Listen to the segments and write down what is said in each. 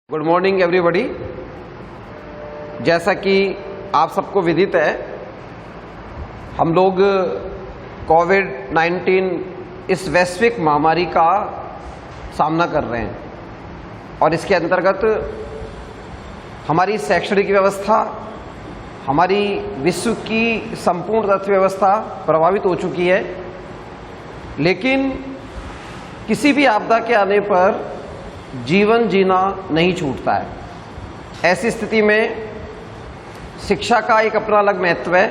Good morning everybody. जैसा कि आप सबको विदित है, हम लोग कोविड-19 इस वैश्विक महामारी का सामना कर रहे हैं और इसके अंतर्गत हमारी शैक्षणिक व्यवस्था, हमारी विश्व की संपूर्ण अर्थव्यवस्था प्रभावित हो चुकी है। लेकिन किसी भी आपदा के आने पर जीवन जीना नहीं छूटता है। ऐसी स्थिति में शिक्षा का एक अपना अलग महत्व है।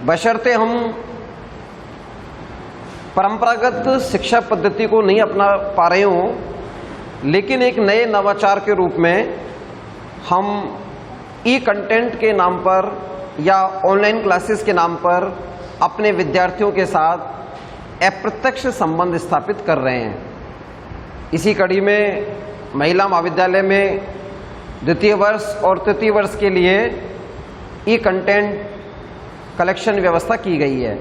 बशर्ते हम परंपरागत शिक्षा पद्धति को नहीं अपना पा रहे हों, लेकिन एक नए नवाचार के रूप में हम ई कंटेंट के नाम पर या ऑनलाइन क्लासेस के नाम पर अपने विद्यार्थियों के साथ अप्रत्यक्ष संबंध स्थापित कर रहे हैं। इसी कड़ी में महिला महाविद्यालय में द्वितीय वर्ष और तृतीय वर्ष के लिए ई कंटेंट कलेक्शन व्यवस्था की गई है।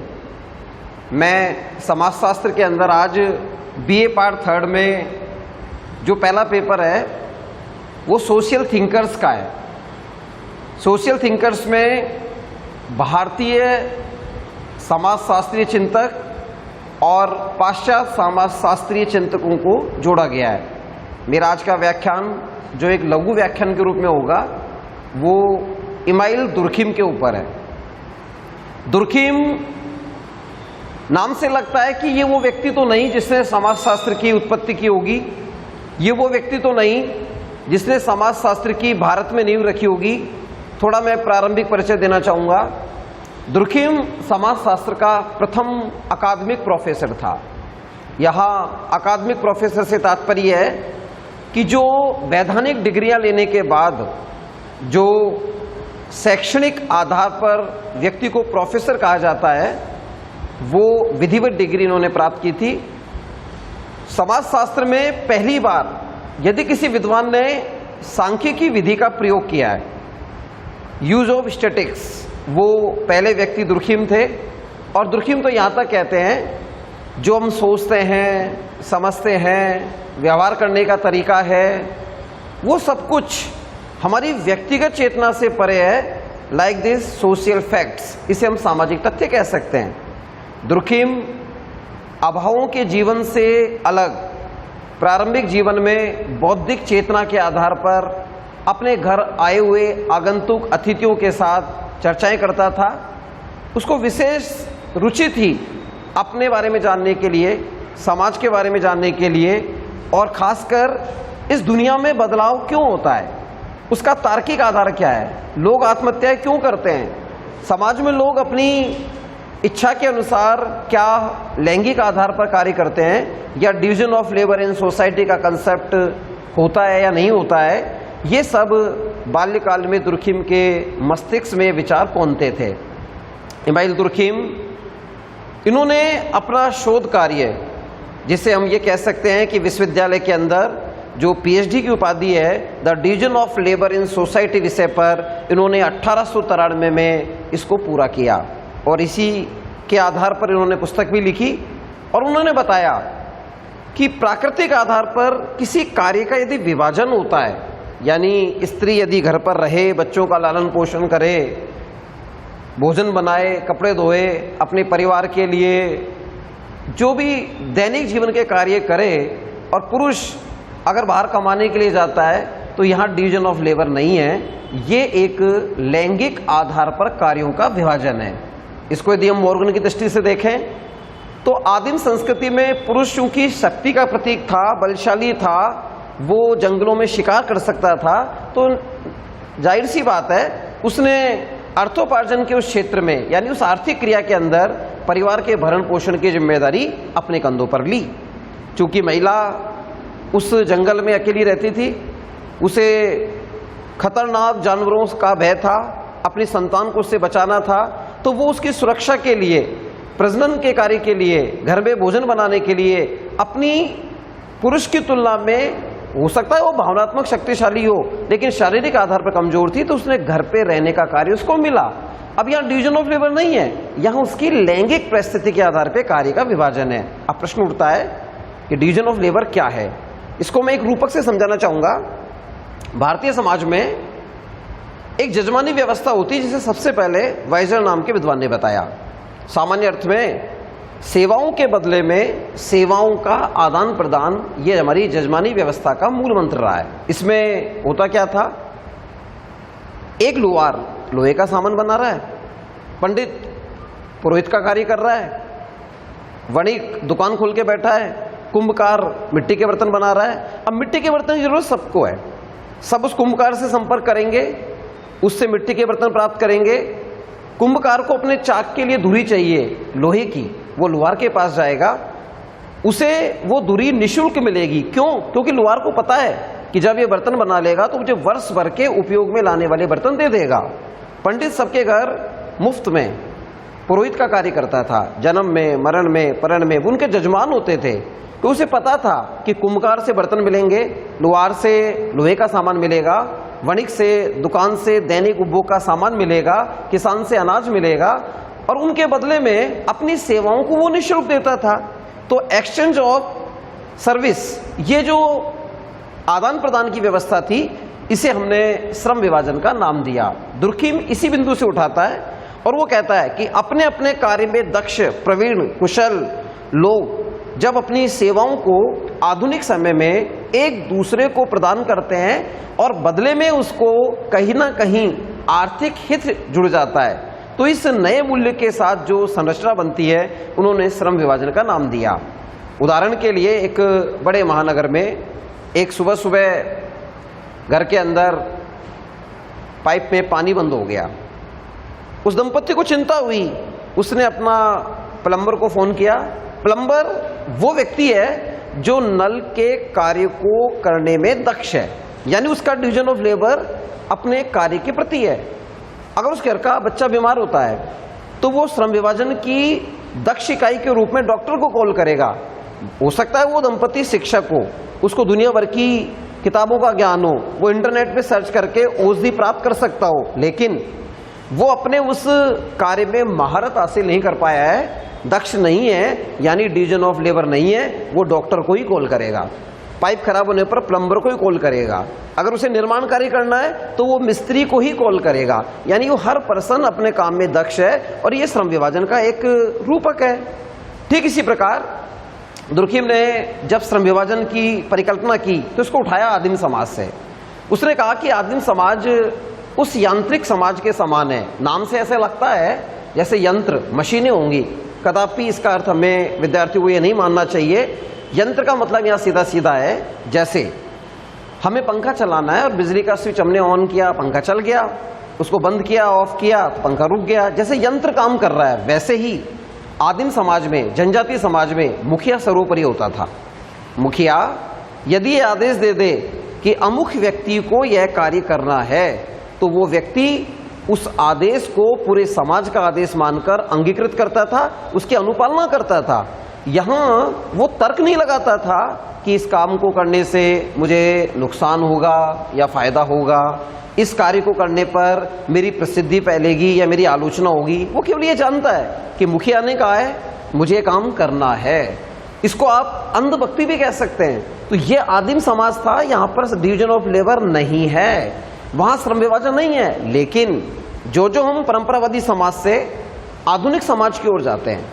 मैं समाजशास्त्र के अंदर आज बीए पार्ट थर्ड में जो पहला पेपर है वो सोशल थिंकर्स का है। सोशल थिंकर्स में भारतीय समाजशास्त्रीय चिंतक और पाश्चात्य समाजशास्त्रीय चिंतकों को जोड़ा गया है। मेरा आज का व्याख्यान जो एक लघु व्याख्यान के रूप में होगा वो इमाइल दुर्खिम के ऊपर है। दुर्खिम नाम से लगता है कि ये वो व्यक्ति तो नहीं जिसने समाजशास्त्र की उत्पत्ति की होगी, ये वो व्यक्ति तो नहीं जिसने समाजशास्त्र की भारत में नींव रखी होगी। थोड़ा मैं प्रारंभिक परिचय देना चाहूँगा। दुर्खिम समाजशास्त्र का प्रथम अकादमिक प्रोफेसर था। यहाँ अकादमिक प्रोफेसर से तात्पर्य है कि जो वैधानिक डिग्रियां लेने के बाद जो शैक्षणिक आधार पर व्यक्ति को प्रोफेसर कहा जाता है, वो विधिवत डिग्री इन्होंने प्राप्त की थी। समाजशास्त्र में पहली बार यदि किसी विद्वान ने सांख्यिकी विधि का प्रयोग किया है, यूज ऑफ स्टैटिक्स, वो पहले व्यक्ति दुर्खिम थे। और दुर्खिम तो यहाँ तक कहते हैं जो हम सोचते हैं, समझते हैं, व्यवहार करने का तरीका है, वो सब कुछ हमारी व्यक्तिगत चेतना से परे है। लाइक दिस सोशल फैक्ट्स, इसे हम सामाजिक तथ्य कह सकते हैं। दुर्खिम अभावों के जीवन से अलग प्रारंभिक जीवन में बौद्धिक चेतना के आधार पर अपने घर आए हुए आगंतुक अतिथियों के साथ चर्चाएं करता था। उसको विशेष रुचि थी अपने बारे में जानने के लिए, समाज के बारे में जानने के लिए, और खासकर इस दुनिया में बदलाव क्यों होता है, उसका तार्किक आधार क्या है, लोग आत्महत्याएं क्यों करते हैं, समाज में लोग अपनी इच्छा के अनुसार क्या लैंगिक आधार पर कार्य करते हैं, या division of labour in society का कंसेप्ट होता है या नहीं होता है। ये सब बाल्यकाल में दुर्खिम के मस्तिष्क में विचार पहुंचते थे। इमाइल दुर्खिम, इन्होंने अपना शोध कार्य, जिसे हम ये कह सकते हैं कि विश्वविद्यालय के अंदर जो पीएचडी की उपाधि है, the division of labour in society विषय पर, इन्होंने 1893 में इसको पूरा किया। और इसी के आधार पर इन्होंने पुस्तक भी लिखी और उन्होंने बताया कि प्राकृतिक आधार पर किसी कार्य का यदि विभाजन होता है, यानी स्त्री यदि घर पर रहे, बच्चों का लालन पोषण करे, भोजन बनाए, कपड़े धोए, अपने परिवार के लिए जो भी दैनिक जीवन के कार्य करे, और पुरुष अगर बाहर कमाने के लिए जाता है, तो यहाँ डिवीजन ऑफ लेबर नहीं है, ये एक लैंगिक आधार पर कार्यों का विभाजन है। इसको यदि हम मॉर्गन की दृष्टि से देखें तो आदिम संस्कृति में पुरुष चूंकि शक्ति का प्रतीक था, बलशाली था, वो जंगलों में शिकार कर सकता था, तो जाहिर सी बात है उसने अर्थोपार्जन के उस क्षेत्र में, यानी उस आर्थिक क्रिया के अंदर परिवार के भरण पोषण की जिम्मेदारी अपने कंधों पर ली। चूंकि महिला उस जंगल में अकेली रहती थी, उसे खतरनाक जानवरों का भय था, अपनी संतान को उससे बचाना था, तो वो उसकी सुरक्षा के लिए, प्रजनन के कार्य के लिए, घर में भोजन बनाने के लिए अपनी पुरुष की तुलना में, हो सकता है वो भावनात्मक शक्तिशाली हो लेकिन शारीरिक आधार पर कमजोर थी, तो उसने घर पे रहने का कार्य उसको मिला। अब यहाँ डिवीजन ऑफ लेबर नहीं है, यहाँ उसकी लैंगिक परिस्थिति के आधार पर कार्य का विभाजन है। अब प्रश्न उठता है कि डिवीजन ऑफ लेबर क्या है। इसको मैं एक रूपक से समझाना चाहूंगा। भारतीय समाज में एक जजमानी व्यवस्था होती है, जिसे सबसे पहले वाइजर नाम के विद्वान ने बताया। सामान्य अर्थ में सेवाओं के बदले में सेवाओं का आदान प्रदान, ये हमारी जजमानी व्यवस्था का मूल मंत्र रहा है। इसमें होता क्या था, एक लुहार लोहे का सामान बना रहा है, पंडित पुरोहित का कार्य कर रहा है, वणिक दुकान खोल के बैठा है, कुंभकार मिट्टी के बर्तन बना रहा है। अब मिट्टी के बर्तन की जरूरत सबको है, सब उस कुंभकार से संपर्क करेंगे, उससे मिट्टी के बर्तन प्राप्त करेंगे। कुंभकार को अपने चाक के लिए धुरी चाहिए लोहे की, वो लुहार के पास जाएगा, उसे वो धुरी निःशुल्क मिलेगी। क्यों? क्योंकि लुहार को पता है कि जब ये बर्तन बना लेगा तो मुझे वर्ष भर के उपयोग में लाने वाले बर्तन दे देगा। पंडित सबके घर मुफ्त में पुरोहित का कार्य करता था, जन्म में, मरण में, परण में, उनके जजमान होते थे। तो उसे पता था कि कुंभकार से बर्तन मिलेंगे, लुहार से लोहे का सामान मिलेगा, वणिक से दुकान से दैनिक उपभोग का सामान मिलेगा, किसान से अनाज मिलेगा, और उनके बदले में अपनी सेवाओं को वो निःशुल्क देता था। तो एक्सचेंज ऑफ सर्विस, ये जो आदान प्रदान की व्यवस्था थी, इसे हमने श्रम विभाजन का नाम दिया। दुर्खीम इसी बिंदु से उठाता है और वो कहता है कि अपने अपने कार्य में दक्ष, प्रवीण, कुशल लोग जब अपनी सेवाओं को आधुनिक समय में एक दूसरे को प्रदान करते हैं और बदले में उसको कहीं ना कहीं आर्थिक हित जुड़ जाता है, तो इस नए मूल्य के साथ जो संरचना बनती है, उन्होंने श्रम विभाजन का नाम दिया। उदाहरण के लिए, एक बड़े महानगर में एक सुबह सुबह घर के अंदर पाइप में पानी बंद हो गया। उस दंपत्ति को चिंता हुई, उसने अपना प्लम्बर को फोन किया। प्लम्बर वो व्यक्ति है जो नल के कार्य को करने में दक्ष है, यानी उसका डिवीजन ऑफ लेबर अपने कार्य के प्रति है। अगर उस घर का बच्चा बीमार होता है तो वो श्रम विभाजन की दक्ष इकाई के रूप में डॉक्टर को कॉल करेगा। हो सकता है वो दंपति शिक्षक हो, उसको दुनिया भर की किताबों का ज्ञान हो, वो इंटरनेट पे सर्च करके औषधि प्राप्त कर सकता हो, लेकिन वो अपने उस कार्य में महारत हासिल नहीं कर पाया है, दक्ष नहीं है, यानी डिवीजन ऑफ लेबर नहीं है, वो डॉक्टर को ही कॉल करेगा। पाइप खराब होने पर प्लम्बर को ही कॉल करेगा। अगर उसे निर्माण कार्य करना है तो वो मिस्त्री को ही कॉल करेगा। यानी वो हर पर्सन अपने काम में दक्ष है, और ये श्रम विभाजन का एक रूपक है। ठीक इसी प्रकार दुर्खीम ने जब श्रम विभाजन की परिकल्पना की तो इसको उठाया आदिम समाज से। उसने कहा कि आदिम समाज उस यांत्रिक समाज के समान है। नाम से ऐसे लगता है जैसे यंत्र, मशीनें होंगी। कदापि इसका अर्थ हमें विद्यार्थियों को ये नहीं मानना चाहिए। यंत्र का मतलब यहाँ सीधा सीधा है, जैसे हमें पंखा चलाना है और बिजली का स्विच हमने ऑन किया, पंखा चल गया, उसको बंद किया, ऑफ किया तो पंखा रुक गया। जैसे यंत्र काम कर रहा है, वैसे ही आदिम समाज में, जनजातीय समाज में मुखिया सर्वोपरि होता था। मुखिया यदि ये आदेश दे दे कि अमुख व्यक्ति को यह कार्य करना है, तो वो व्यक्ति उस आदेश को पूरे समाज का आदेश मानकर अंगीकृत करता था, उसकी अनुपालना करता था। यहां वो तर्क नहीं लगाता था कि इस काम को करने से मुझे नुकसान होगा या फायदा होगा, इस कार्य को करने पर मेरी प्रसिद्धि फैलेगी या मेरी आलोचना होगी। वो केवल ये जानता है कि मुखिया ने कहा है मुझे काम करना है। इसको आप अंधभक्ति भी कह सकते हैं। तो ये आदिम समाज था, यहां पर डिवीजन ऑफ लेबर नहीं है, वहां श्रम विभाजन नहीं है। लेकिन जो जो हम परंपरावादी समाज से आधुनिक समाज की ओर जाते हैं,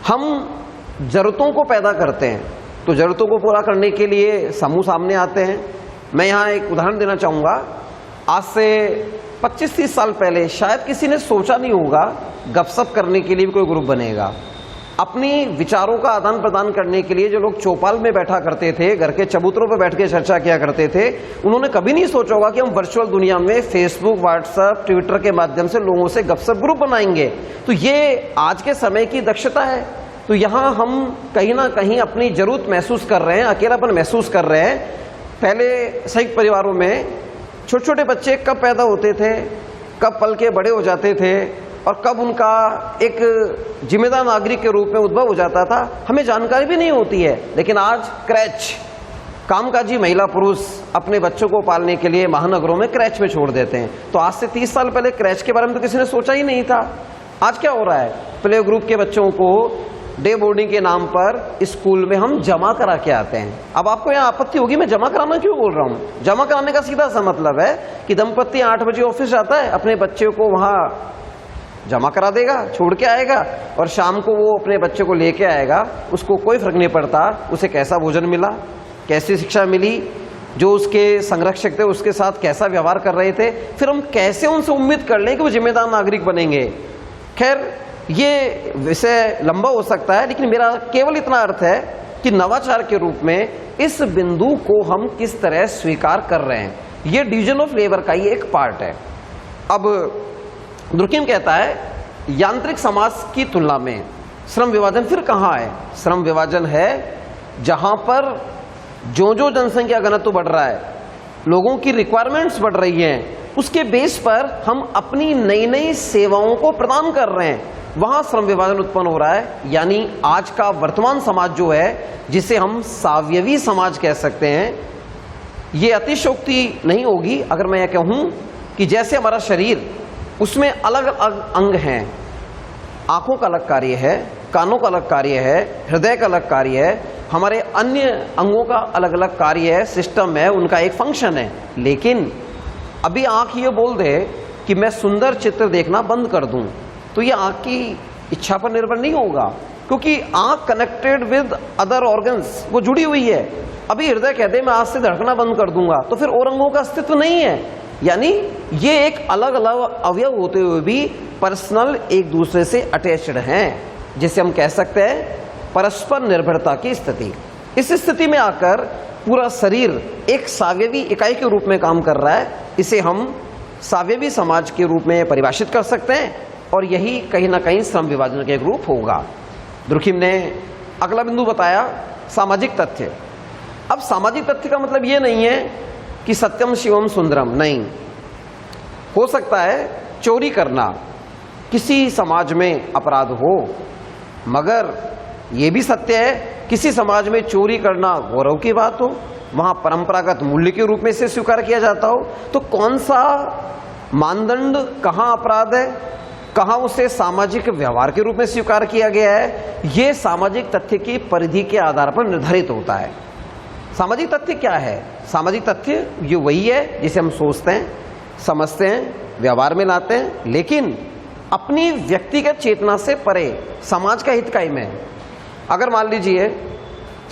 हम जरूरतों को पैदा करते हैं, तो जरूरतों को पूरा करने के लिए समूह सामने आते हैं। मैं यहाँ एक उदाहरण देना चाहूँगा। आज से 25-30 साल पहले शायद किसी ने सोचा नहीं होगा गपशप करने के लिए भी कोई ग्रुप बनेगा। अपनी विचारों का आदान प्रदान करने के लिए जो लोग चौपाल में बैठा करते थे, घर के चबूतरों पर बैठ के चर्चा किया करते थे, उन्होंने कभी नहीं सोचा होगा कि हम वर्चुअल दुनिया में फेसबुक, व्हाट्सएप, ट्विटर के माध्यम से लोगों से गपशप ग्रुप बनाएंगे। तो ये आज के समय की दक्षता है। तो यहाँ हम कहीं ना कहीं अपनी जरूरत महसूस कर रहे हैं, अकेलापन महसूस कर रहे हैं। पहले संयुक्त परिवारों में छोटे छोटे बच्चे कब पैदा होते थे, कब पल के बड़े हो जाते थे, और कब उनका एक जिम्मेदार नागरिक के रूप में उद्भव हो जाता था, हमें जानकारी भी नहीं होती है। लेकिन आज क्रैच, कामकाजी महिला पुरुष अपने बच्चों को पालने के लिए महानगरों में क्रैच में छोड़ देते हैं। तो आज से 30 साल पहले क्रैच के बारे में तो किसी ने सोचा ही नहीं था। आज क्या हो रहा है, प्ले ग्रुप के बच्चों को डे बोर्डिंग के नाम पर स्कूल में हम जमा करा के आते हैं। अब आपको यहाँ आपत्ति होगी, मैं जमा कराना क्यों बोल रहा हूँ? जमा कराने का सीधा सा मतलब है कि दंपत्ति 8 बजे ऑफिस जाता है, अपने बच्चे को वहां जमा करा देगा, छोड़ के आएगा, और शाम को वो अपने बच्चे को लेके आएगा। उसको कोई फर्क नहीं पड़ता उसे कैसा भोजन मिला, कैसी शिक्षा मिली, जो उसके संरक्षक थे उसके साथ कैसा व्यवहार कर रहे थे, फिर हम कैसे उनसे उम्मीद कर लें कि वो जिम्मेदार नागरिक बनेंगे। खैर, ये विषय लंबा हो सकता है, लेकिन मेरा केवल इतना अर्थ है कि नवाचार के रूप में इस बिंदु को हम किस तरह स्वीकार कर रहे हैं, ये डिवीजन ऑफ लेबर का ही एक पार्ट है। अब दुर्कीम कहता है यांत्रिक समाज की तुलना में श्रम विभाजन फिर कहाँ है? श्रम विभाजन है जहां पर जो जनसंख्या घनत्व बढ़ रहा है, लोगों की रिक्वायरमेंट्स बढ़ रही हैं, उसके बेस पर हम अपनी नई नई सेवाओं को प्रदान कर रहे हैं, वहां श्रम विभाजन उत्पन्न हो रहा है। यानी आज का वर्तमान समाज जो है, जिसे हम सावयवी समाज कह सकते हैं, ये अतिशयोक्ति नहीं होगी अगर मैं यह कहूं कि जैसे हमारा शरीर, उसमें अलग अलग अंग हैं, आंखों का अलग कार्य है, कानों का अलग कार्य है, हृदय का अलग कार्य है, हमारे अन्य अंगों का अलग अलग कार्य है, सिस्टम है, उनका एक फंक्शन है। लेकिन अभी आंख ये बोल दे कि मैं सुंदर चित्र देखना बंद कर दूं, तो ये आंख की इच्छा पर निर्भर नहीं होगा, क्योंकि आंख कनेक्टेड विद अदर ऑर्गन्स, वो जुड़ी हुई है। अभी हृदय कहते मैं आज से धड़कना बंद कर दूंगा, तो फिर और अंगों का अस्तित्व नहीं है। यानी ये एक अलग अलग अवयव होते हुए भी पर्सनल एक दूसरे से अटैच्ड हैं, जिसे हम कह सकते हैं परस्पर निर्भरता की स्थिति। इस स्थिति में आकर पूरा शरीर एक सावयवी इकाई के रूप में काम कर रहा है। इसे हम सावयवी समाज के रूप में परिभाषित कर सकते हैं, और यही कहीं ना कहीं श्रम विभाजन का एक रूप होगा। दुर्कीम ने अगला बिंदु बताया सामाजिक तथ्य। अब सामाजिक तथ्य का मतलब ये नहीं है कि सत्यम शिवम सुंदरम, नहीं। हो सकता है चोरी करना किसी समाज में अपराध हो, मगर यह भी सत्य है किसी समाज में चोरी करना गौरव की बात हो, वहां परंपरागत मूल्य के रूप में इसे स्वीकार किया जाता हो। तो कौन सा मानदंड, कहां अपराध है, कहां उसे सामाजिक व्यवहार के रूप में स्वीकार किया गया है, यह सामाजिक तथ्य की परिधि के आधार पर निर्धारित होता है। सामाजिक तथ्य क्या है? सामाजिक तथ्य ये वही है जिसे हम सोचते हैं, समझते हैं, व्यवहार में लाते हैं, लेकिन अपनी व्यक्तिगत चेतना से परे, समाज का हित कायम में। अगर मान लीजिए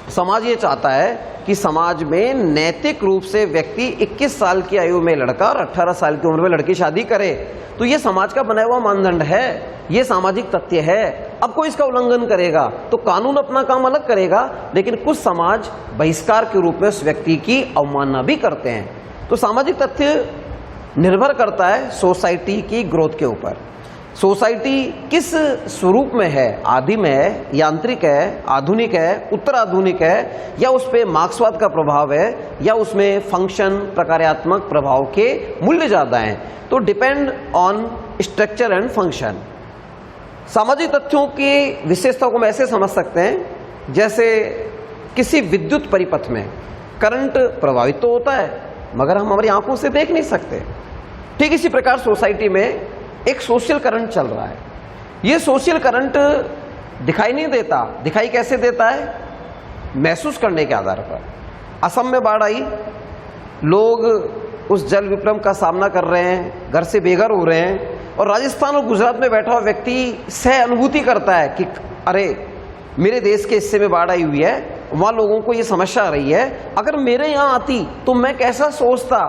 समाज ये चाहता है कि समाज में नैतिक रूप से व्यक्ति 21 साल की आयु में लड़का और 18 साल की उम्र में लड़की शादी करे, तो ये समाज का बनाया हुआ मानदंड है, ये सामाजिक तथ्य है। अब कोई इसका उल्लंघन करेगा तो कानून अपना काम अलग करेगा, लेकिन कुछ समाज बहिष्कार के रूप में उस व्यक्ति की अवमानना भी करते हैं। तो सामाजिक तथ्य निर्भर करता है सोसाइटी की ग्रोथ के ऊपर। सोसाइटी किस स्वरूप में है, आदिम है, यांत्रिक है, आधुनिक है, उत्तर आधुनिक है, या उस पे मार्क्सवाद का प्रभाव है, या उसमें फंक्शन, प्रकार्यात्मक प्रभाव के मूल्य ज्यादा हैं। तो depend on structure and function. सामाजिक तथ्यों की विशेषता को हम ऐसे समझ सकते हैं जैसे किसी विद्युत परिपथ में करंट प्रवाहित तो होता है, मगर हम हमारी आंखों से देख नहीं सकते। ठीक इसी प्रकार सोसाइटी में एक सोशल करंट चल रहा है। ये सोशल करंट दिखाई नहीं देता। दिखाई कैसे देता है? महसूस करने के आधार पर। असम में बाढ़ आई, लोग उस जल विप्लव का सामना कर रहे हैं, घर से बेघर हो रहे हैं, और राजस्थान और गुजरात में बैठा हुआ व्यक्ति सह अनुभूति करता है कि अरे मेरे देश के हिस्से में बाढ़ आई हुई है, वहां लोगों को ये समस्या आ रही है, अगर मेरे यहाँ आती तो मैं कैसा सोचता।